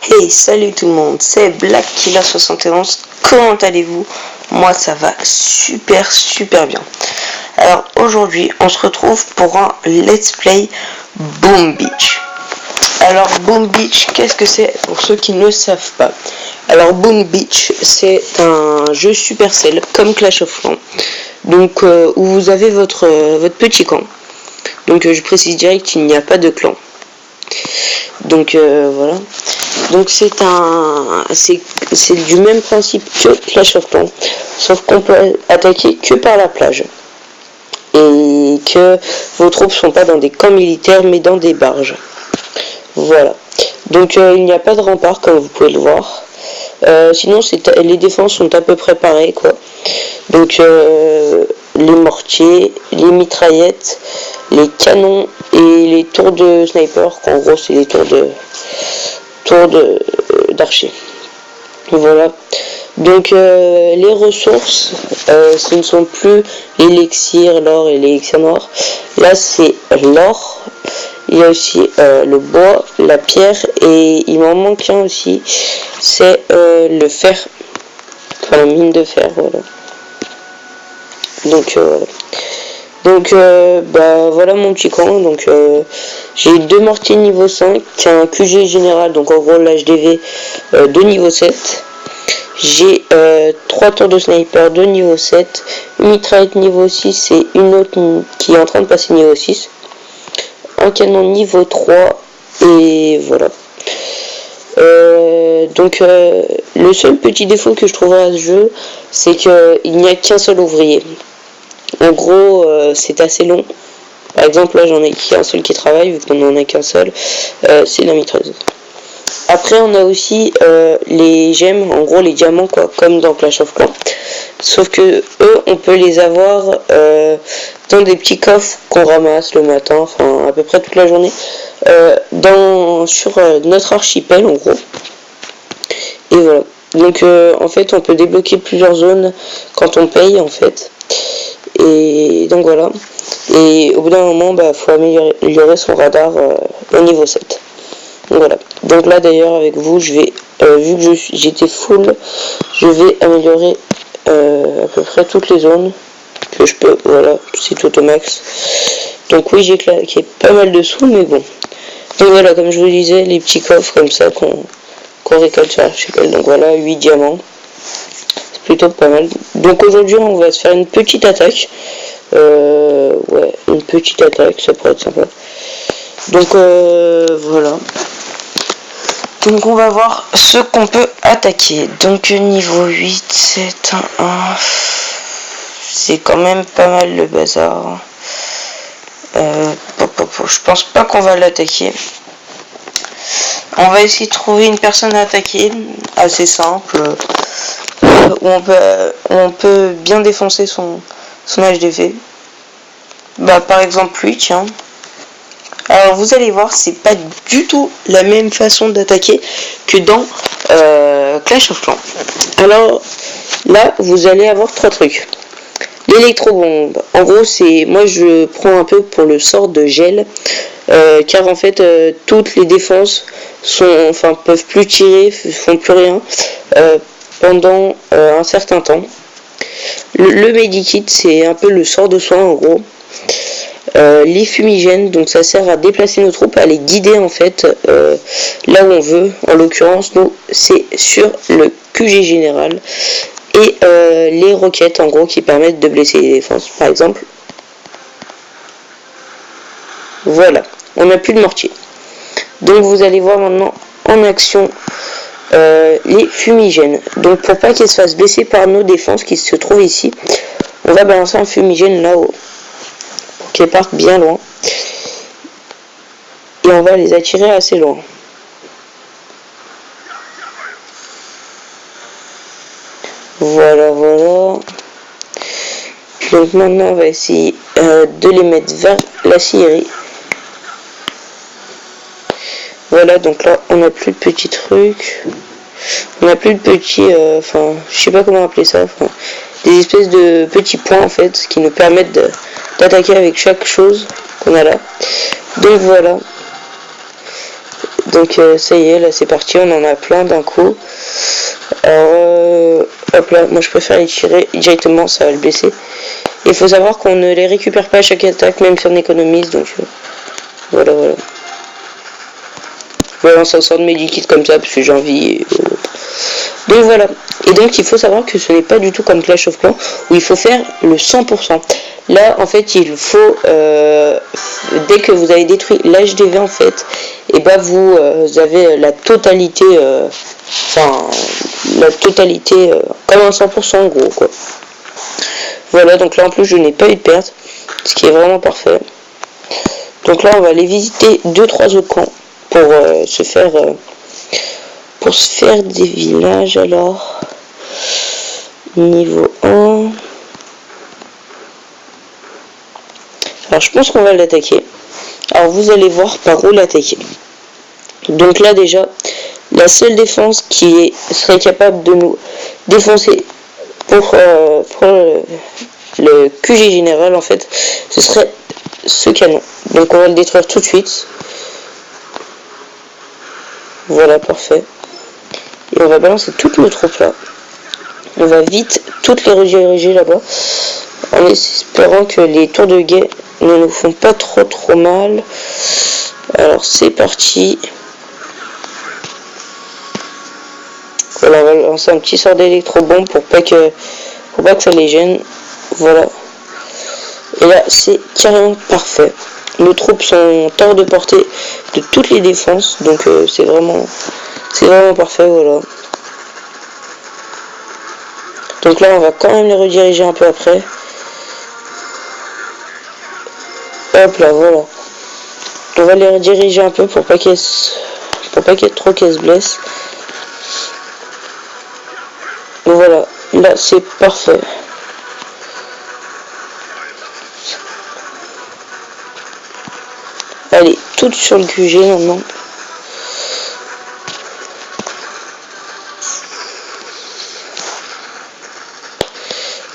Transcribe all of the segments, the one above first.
Hey, salut tout le monde, c'est Black Killer 71. Comment allez-vous? Moi ça va super bien. Alors aujourd'hui on se retrouve pour un let's play Boom Beach. Alors Boom Beach, qu'est-ce que c'est pour ceux qui ne savent pas? Alors Boom Beach, c'est un jeu Supercell comme Clash of Clans. Donc où vous avez votre petit camp. Donc je précise direct qu'il n'y a pas de clan. Donc voilà. Donc c'est du même principe que Clash of Clans, sauf qu'on peut attaquer que par la plage. Et que vos troupes sont pas dans des camps militaires mais dans des barges. Voilà. Donc il n'y a pas de rempart comme vous pouvez le voir. Sinon les défenses sont à peu près pareilles quoi. Donc les mortiers, les mitraillettes, les canons et les tours de sniper, en gros c'est les tours d'archer. Voilà. Donc les ressources, ce ne sont plus l'élixir, l'or et l'élixir noir. Là c'est l'or. Il y a aussi le bois, la pierre et il m'en manque un aussi. C'est le fer. Enfin la mine de fer, voilà. Donc voilà. Donc voilà mon petit camp. Donc j'ai 2 mortiers niveau 5, un QG général, donc en gros l'HDV de niveau 7. J'ai 3 tours de sniper de niveau 7, une mitraillette niveau 6 et une autre qui est en train de passer niveau 6. Un canon niveau 3 et voilà. Donc le seul petit défaut que je trouve à ce jeu, c'est qu'il n'y a qu'un seul ouvrier. En gros, c'est assez long. Par exemple, là, j'en ai qu'un seul qui travaille, vu qu'on n'en a qu'un seul. C'est la mitrailleuse. Après, on a aussi les gemmes, en gros, les diamants, quoi, comme dans Clash of Clans. Sauf que eux, on peut les avoir dans des petits coffres qu'on ramasse le matin, enfin, à peu près toute la journée, sur notre archipel, en gros. Et voilà. Donc, en fait, on peut débloquer plusieurs zones quand on paye, en fait. Et donc voilà. Et au bout d'un moment, faut améliorer son radar au niveau 7. Donc voilà. Donc là d'ailleurs avec vous, je vais, vu que j'étais full, je vais améliorer à peu près toutes les zones que je peux. Voilà, c'est tout au max. Donc oui, j'ai claqué pas mal de sous, mais bon. Donc voilà, comme je vous disais, les petits coffres comme ça qu'on récolte sur l'archipel. Donc voilà, 8 diamants. Plutôt pas mal. Donc aujourd'hui on va se faire une petite attaque. Ouais, une petite attaque, ça pourrait être sympa. Donc voilà. Donc on va voir ce qu'on peut attaquer. Donc niveau 8, 7, 1, 1. C'est quand même pas mal le bazar. Je pense pas qu'on va l'attaquer. On va essayer de trouver une personne à attaquer. Assez simple. Où on peut bien défoncer son HDV. Par exemple lui, tiens. Alors vous allez voir, c'est pas du tout la même façon d'attaquer que dans Clash of Clans. Alors là, vous allez avoir 3 trucs. L'électrobombe. En gros, moi je prends un peu pour le sort de gel. Car en fait toutes les défenses peuvent plus tirer, font plus rien. Pendant un certain temps. Le medikit, c'est un peu le sort de soin en gros. Les fumigènes, donc ça sert à déplacer nos troupes, à les guider en fait là où on veut. En l'occurrence, nous c'est sur le QG général. Et les roquettes en gros qui permettent de blesser les défenses, par exemple. Voilà, on n'a plus de mortier. Donc vous allez voir maintenant en action les fumigènes. Donc pour pas qu'ils se fassent blesser par nos défenses qui se trouvent ici, on va balancer un fumigène là-haut pour qu'ils partent bien loin et on va les attirer assez loin. Voilà. Donc maintenant on va essayer de les mettre vers la scierie. Voilà, donc là on n'a plus de petits trucs. On n'a plus de petits, je sais pas comment appeler ça, des espèces de petits points en fait qui nous permettent d'attaquer avec chaque chose qu'on a là. Donc voilà. Donc ça y est, là c'est parti, on en a plein d'un coup. Alors hop là, moi je préfère les tirer directement, ça va le blesser. Il faut savoir qu'on ne les récupère pas à chaque attaque, même si on économise, donc voilà. Je vais lancer un sort de medikit comme ça parce que j'ai envie. Donc voilà. Et donc il faut savoir que ce n'est pas du tout comme Clash of Clans où il faut faire le 100%. Là en fait il faut dès que vous avez détruit l'HDV en fait, et bah vous avez la totalité comme un 100% en gros quoi. Voilà, donc là en plus je n'ai pas eu de perte, ce qui est vraiment parfait. Donc là on va aller visiter 2-3 autres camps pour se faire des villages. Alors niveau 1, alors je pense qu'on va l'attaquer. Alors vous allez voir par où l'attaquer. Donc là déjà la seule défense qui serait capable de nous défoncer pour le QG général en fait, ce serait ce canon. Donc on va le détruire tout de suite. Voilà, parfait. Et on va balancer toutes nos troupes là. On va vite toutes les rediriger là-bas, en espérant que les tours de guet ne nous font pas trop mal. Alors c'est parti. Voilà, on va lancer un petit sort d'électro-bombe pour pas que ça les gêne. Voilà. Et là c'est carrément parfait. Nos troupes sont hors de portée de toutes les défenses, donc c'est vraiment parfait. Voilà. Donc là on va quand même les rediriger un peu après. Hop là, voilà. On va les rediriger un peu pour pas qu'il y ait trop qu'elles se blessent. Donc voilà, là c'est parfait. Allez, toutes sur le QG maintenant.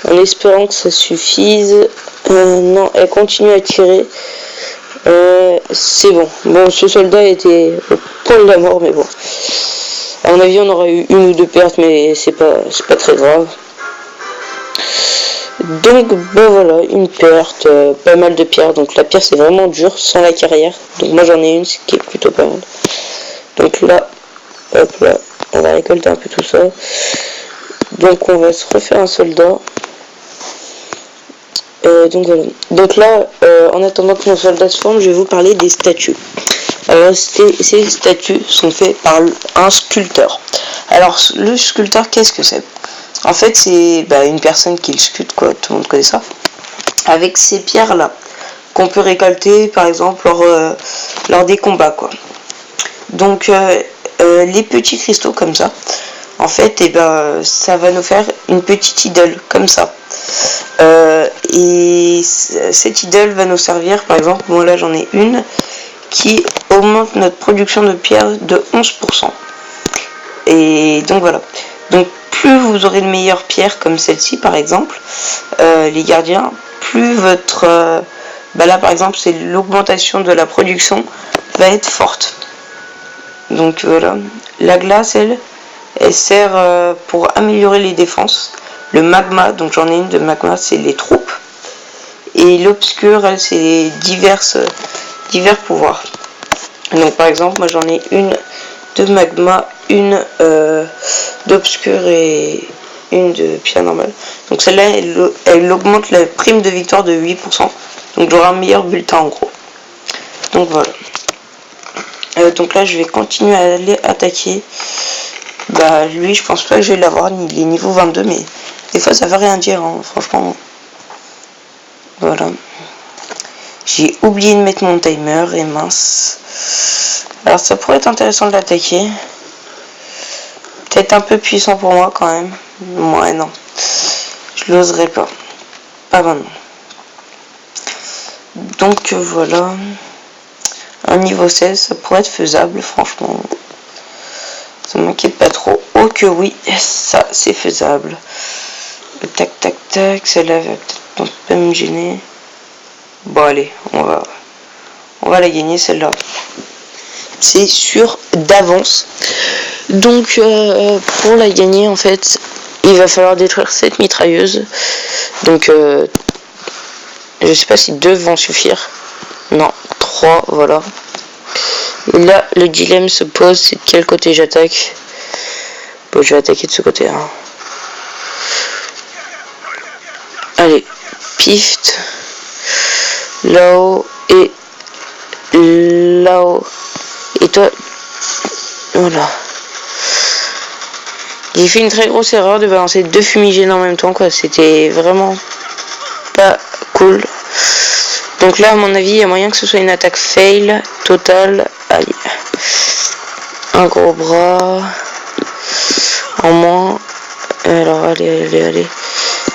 En espérant que ça suffise. Non, elle continue à tirer. C'est bon. Bon, ce soldat était au point de la mort, mais bon. À mon avis, on aura eu 1 ou 2 pertes, mais c'est pas très grave. Donc ben voilà, une perte, pas mal de pierres. Donc la pierre c'est vraiment dur sans la carrière. Donc moi j'en ai une, ce qui est plutôt pas mal. Donc là, hop là, on va récolter un peu tout ça. Donc on va se refaire un soldat. Donc voilà. Donc là, en attendant que nos soldats se forment, je vais vous parler des statues. Alors ces statues sont faites par un sculpteur. Alors le sculpteur, qu'est-ce que c'est? En fait, c'est une personne qui le sculpte, quoi, tout le monde connaît ça. Avec ces pierres-là, qu'on peut récolter, par exemple, lors des combats, quoi. Donc, les petits cristaux comme ça, en fait, ça va nous faire une petite idole, comme ça. Et cette idole va nous servir, par exemple, moi là j'en ai une, qui augmente notre production de pierres de 11%. Et donc voilà. Donc, plus vous aurez de meilleures pierres comme celle-ci par exemple, les gardiens, plus votre là par exemple c'est l'augmentation de la production va être forte. Donc voilà, la glace elle sert pour améliorer les défenses. Le magma, donc j'en ai une de magma, c'est les troupes, et l'obscur elle c'est divers pouvoirs. Donc par exemple moi j'en ai une de magma, une d'obscur et une de pierre normale. Donc celle-là, elle augmente la prime de victoire de 8%. Donc j'aurai un meilleur bulletin en gros. Donc voilà. Donc là, je vais continuer à aller attaquer. Lui, je pense pas que je vais l'avoir, il est niveau 22, mais des fois ça veut rien dire, hein, franchement. Voilà. J'ai oublié de mettre mon timer, et mince. Alors ça pourrait être intéressant de l'attaquer. Peut-être un peu puissant pour moi quand même. Ouais, non. Je l'oserais pas. Pas maintenant. Donc voilà. Un niveau 16, ça pourrait être faisable, franchement. Ça m'inquiète pas trop. Oh que oui, ça c'est faisable. Tac tac tac, celle-là va peut-être pas me gêner. Bon allez, on va la gagner celle-là. c'est sûr d'avance. Donc pour la gagner en fait, il va falloir détruire cette mitrailleuse. Donc je sais pas si 2 vont suffire. Non, 3, voilà. Et là, le dilemme se pose, c'est de quel côté j'attaque. Bon, je vais attaquer de ce côté. Hein. Allez, pift. Là-haut et là-haut. Et toi, voilà. J'ai fait une très grosse erreur de balancer 2 fumigènes en même temps, quoi. C'était vraiment pas cool. Donc là, à mon avis, il y a moyen que ce soit une attaque fail totale. Allez. Un gros bras. En moins. Alors, allez.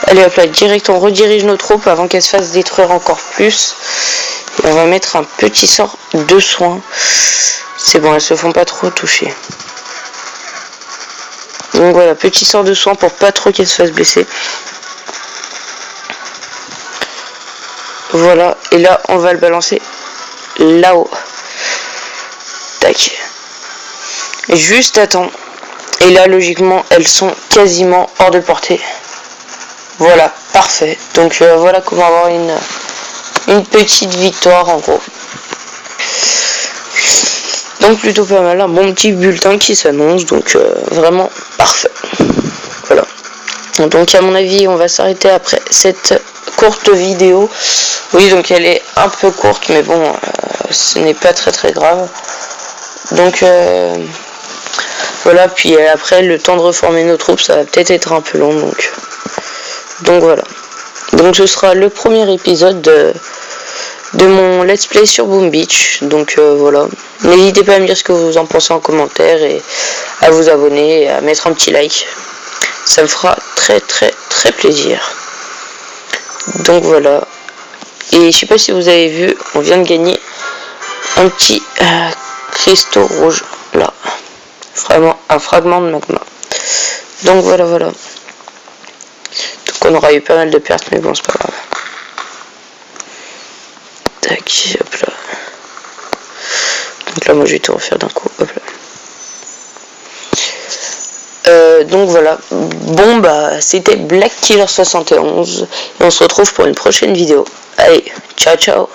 Allez, hop là, direct, on redirige nos troupes avant qu'elles se fassent détruire encore plus. Et on va mettre un petit sort de soin. C'est bon, elles se font pas trop toucher. Donc voilà, petit sort de soin pour pas trop qu'elles se fassent blesser. Voilà, et là, on va le balancer là-haut. Tac. Juste à temps. Et là, logiquement, elles sont quasiment hors de portée. Voilà, parfait. Donc voilà comment avoir une petite victoire en gros. Donc plutôt pas mal, un bon petit bulletin qui s'annonce, donc vraiment parfait. Voilà. Donc à mon avis, on va s'arrêter après cette courte vidéo. Oui, donc elle est un peu courte, mais bon, ce n'est pas très grave. Donc voilà, puis après le temps de reformer nos troupes, ça va peut-être être un peu long, donc voilà. Donc ce sera le premier épisode de mon let's play sur Boom Beach. Donc voilà. N'hésitez pas à me dire ce que vous en pensez en commentaire et à vous abonner et à mettre un petit like. Ça me fera très plaisir. Donc voilà. Et je sais pas si vous avez vu, on vient de gagner un petit cristaux rouge là. Vraiment un fragment de magma. Donc voilà. Donc on aura eu pas mal de pertes, mais bon, c'est pas grave. Tac, hop là. Donc là, moi, je vais tout refaire d'un coup. Hop là. Donc voilà. Bon, bah, c'était Black Killer 71. Et on se retrouve pour une prochaine vidéo. Allez, ciao.